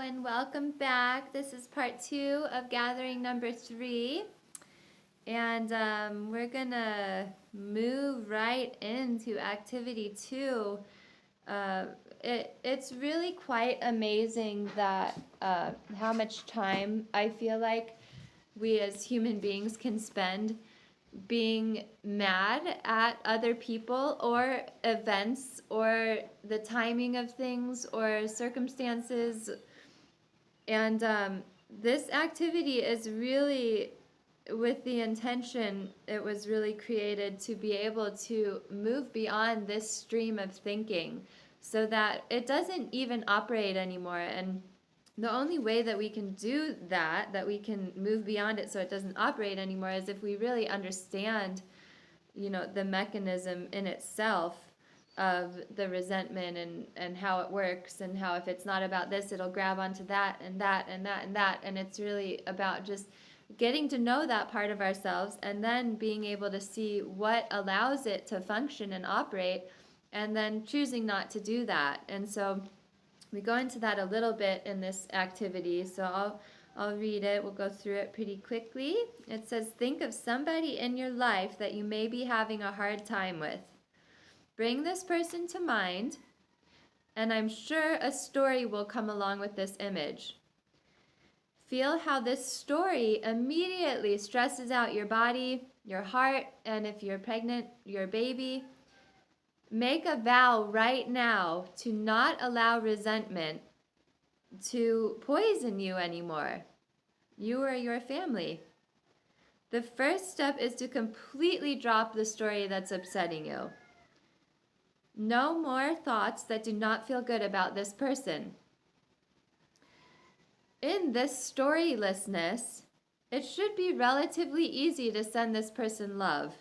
and welcome back. This is part 2 of gathering number 3. And we're gonna move right into activity 2. It's really quite amazing that how much time I feel like we as human beings can spend being mad at other people or events or the timing of things or circumstances. And this activity is really with the intention, it was really created to be able to move beyond this stream of thinking so that it doesn't even operate anymore. And the only way that we can do that we can move beyond it so it doesn't operate anymore, is if we really understand, the mechanism in itself of the resentment and how it works, and how if it's not about this, it'll grab onto that and that and that and that. And it's really about just getting to know that part of ourselves and then being able to see what allows it to function and operate, and then choosing not to do that. And so we go into that a little bit in this activity. So I'll read it. We'll go through it pretty quickly. It says, think of somebody in your life that you may be having a hard time with. Bring this person to mind, and I'm sure a story will come along with this image. Feel how this story immediately stresses out your body, your heart, and if you're pregnant, your baby. Make a vow right now to not allow resentment to poison you anymore, you or your family. The first step is to completely drop the story that's upsetting you. No more thoughts that do not feel good about this person. In this storylessness, it should be relatively easy to send this person love.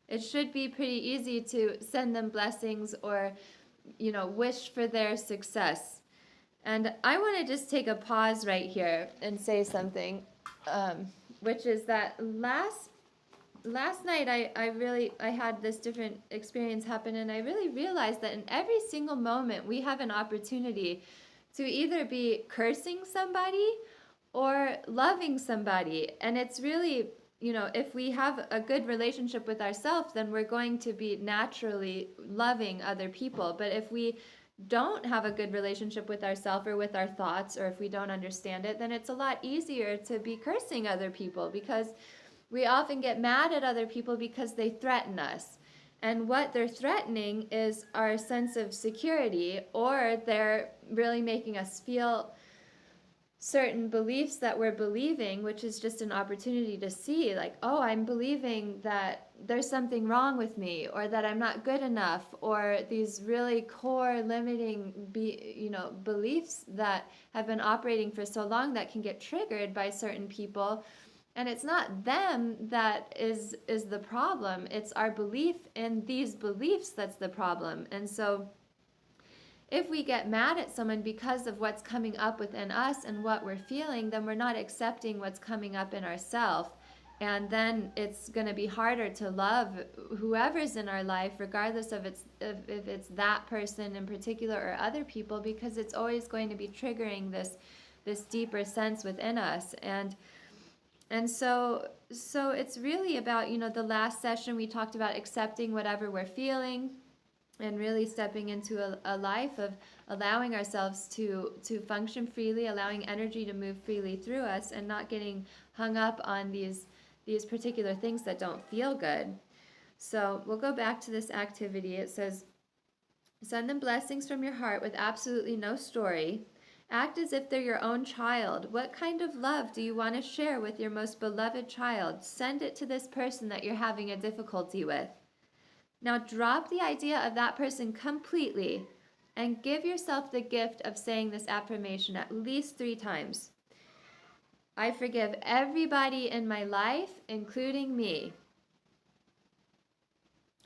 It should be pretty easy to send them blessings or, wish for their success. And I want to just take a pause right here and say something, which is that last night I had this different experience happen, and I really realized that in every single moment we have an opportunity to either be cursing somebody or loving somebody. And it's really, if we have a good relationship with ourselves, then we're going to be naturally loving other people. But if we don't have a good relationship with ourselves or with our thoughts, or if we don't understand it, then it's a lot easier to be cursing other people, because we often get mad at other people because they threaten us. And what they're threatening is our sense of security, or they're really making us feel certain beliefs that we're believing, which is just an opportunity to see, like, oh, I'm believing that there's something wrong with me, or that I'm not good enough, or these really core limiting beliefs that have been operating for so long that can get triggered by certain people. And it's not them that is the problem. It's our belief in these beliefs that's the problem. And so if we get mad at someone because of what's coming up within us and what we're feeling, then we're not accepting what's coming up in ourselves. And then it's going to be harder to love whoever's in our life, regardless of if it's that person in particular or other people, because it's always going to be triggering this deeper sense within us. And so it's really about, the last session we talked about accepting whatever we're feeling, and really stepping into a life of allowing ourselves to function freely, allowing energy to move freely through us, and not getting hung up on these particular things that don't feel good. So we'll go back to this activity. It says, send them blessings from your heart with absolutely no story. Act as if they're your own child. What kind of love do you want to share with your most beloved child? Send it to this person that you're having a difficulty with. Now drop the idea of that person completely and give yourself the gift of saying this affirmation at least 3 times. I forgive everybody in my life, including me.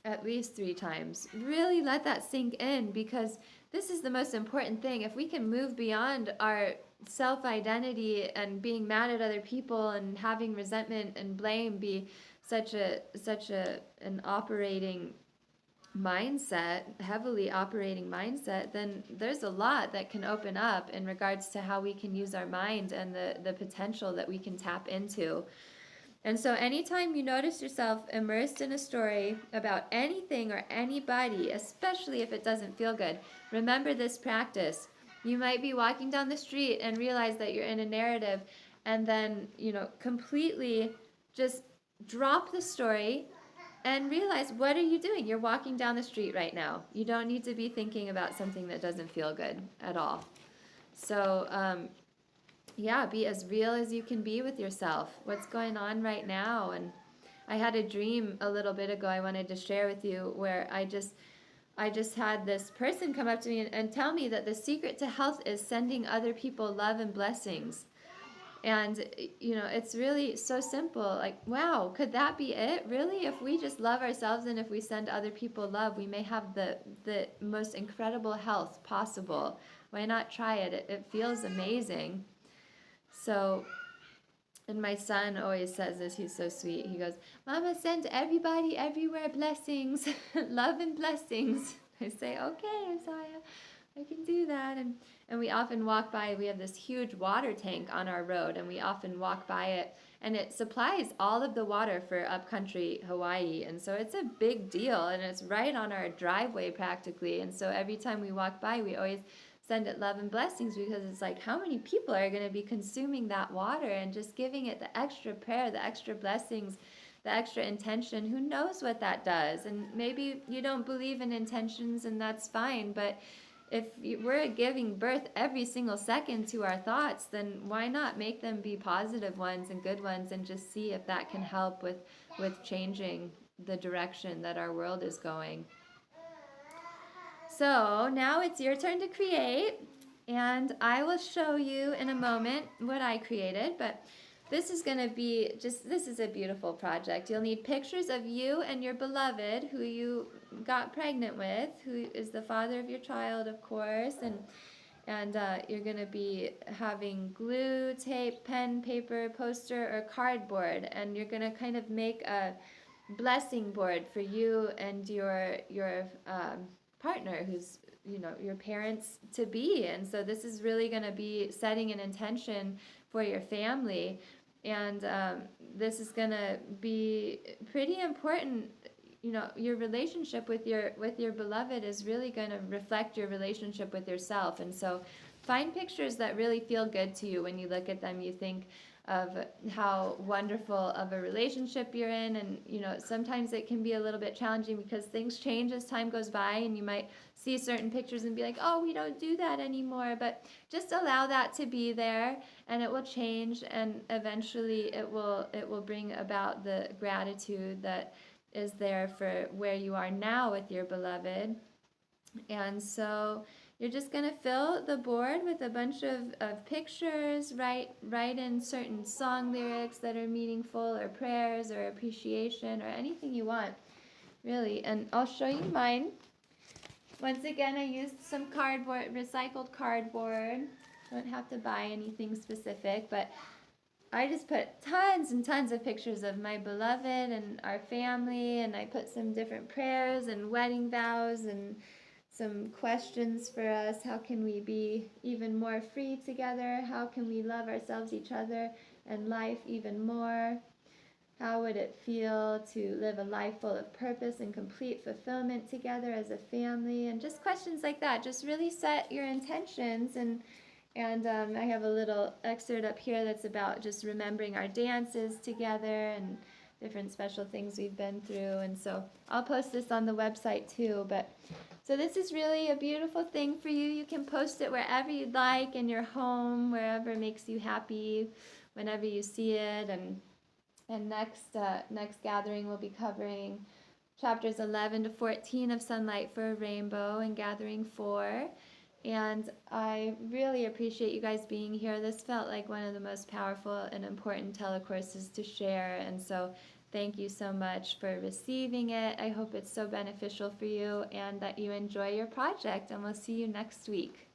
At least 3 times. Really let that sink in, because this is the most important thing. If we can move beyond our self-identity and being mad at other people and having resentment and blame be such an operating mindset, heavily operating mindset, then there's a lot that can open up in regards to how we can use our mind and the potential that we can tap into. And so anytime you notice yourself immersed in a story about anything or anybody, especially if it doesn't feel good, remember this practice. You might be walking down the street and realize that you're in a narrative, and then, completely just drop the story and realize, what are you doing? You're walking down the street right now. You don't need to be thinking about something that doesn't feel good at all. So, yeah, be as real as you can be with yourself. What's going on right now? And I had a dream a little bit ago I wanted to share with you, where I just had this person come up to me and tell me that the secret to health is sending other people love and blessings. And, it's really so simple. Like, wow, could that be it? Really? If we just love ourselves and if we send other people love, we may have the most incredible health possible. Why not try it? It feels amazing. So, and my son always says this, he's so sweet. He goes, Mama, send everybody everywhere blessings, love and blessings. I say, okay, Isaiah, I can do that. And we often walk by, we have this huge water tank on our road, and we often walk by it, and it supplies all of the water for upcountry Hawaii. And so it's a big deal, and it's right on our driveway practically. And so every time we walk by, we always send it love and blessings, because it's like, how many people are going to be consuming that water, and just giving it the extra prayer, the extra blessings, the extra intention. Who knows what that does? And maybe you don't believe in intentions, and that's fine, but if we're giving birth every single second to our thoughts, then why not make them be positive ones and good ones, and just see if that can help with changing the direction that our world is going. So now it's your turn to create, and I will show you in a moment what I created, but this is going to be this is a beautiful project. You'll need pictures of you and your beloved, who you got pregnant with, who is the father of your child, of course, and you're going to be having glue, tape, pen, paper, poster, or cardboard, and you're going to kind of make a blessing board for you and your partner, who's your parents to be. And so this is really going to be setting an intention for your family, and this is going to be pretty important. Your relationship with your beloved is really going to reflect your relationship with yourself. And so find pictures that really feel good to you. When you look at them, you think of how wonderful of a relationship you're in. And sometimes it can be a little bit challenging, because things change as time goes by, and you might see certain pictures and be like, oh, we don't do that anymore. But just allow that to be there, and it will change, and eventually it will bring about the gratitude that is there for where you are now with your beloved. And so you're just going to fill the board with a bunch of pictures, write in certain song lyrics that are meaningful, or prayers, or appreciation, or anything you want, really. And I'll show you mine. Once again, I used some cardboard, recycled cardboard. Don't have to buy anything specific, but I just put tons and tons of pictures of my beloved and our family, and I put some different prayers and wedding vows and some questions for us. How can we be even more free together? How can we love ourselves, each other, and life even more? How would it feel to live a life full of purpose and complete fulfillment together as a family? And just questions like that. Just really set your intentions. And I have a little excerpt up here that's about just remembering our dances together and different special things we've been through. And so I'll post this on the website too. So this is really a beautiful thing for you. You can post it wherever you'd like, in your home, wherever makes you happy, whenever you see it. And next gathering, we'll be covering chapters 11 to 14 of Sunlight for a Rainbow, and gathering 4. And I really appreciate you guys being here. This felt like one of the most powerful and important telecourses to share. And so thank you so much for receiving it. I hope it's so beneficial for you, and that you enjoy your project. And we'll see you next week.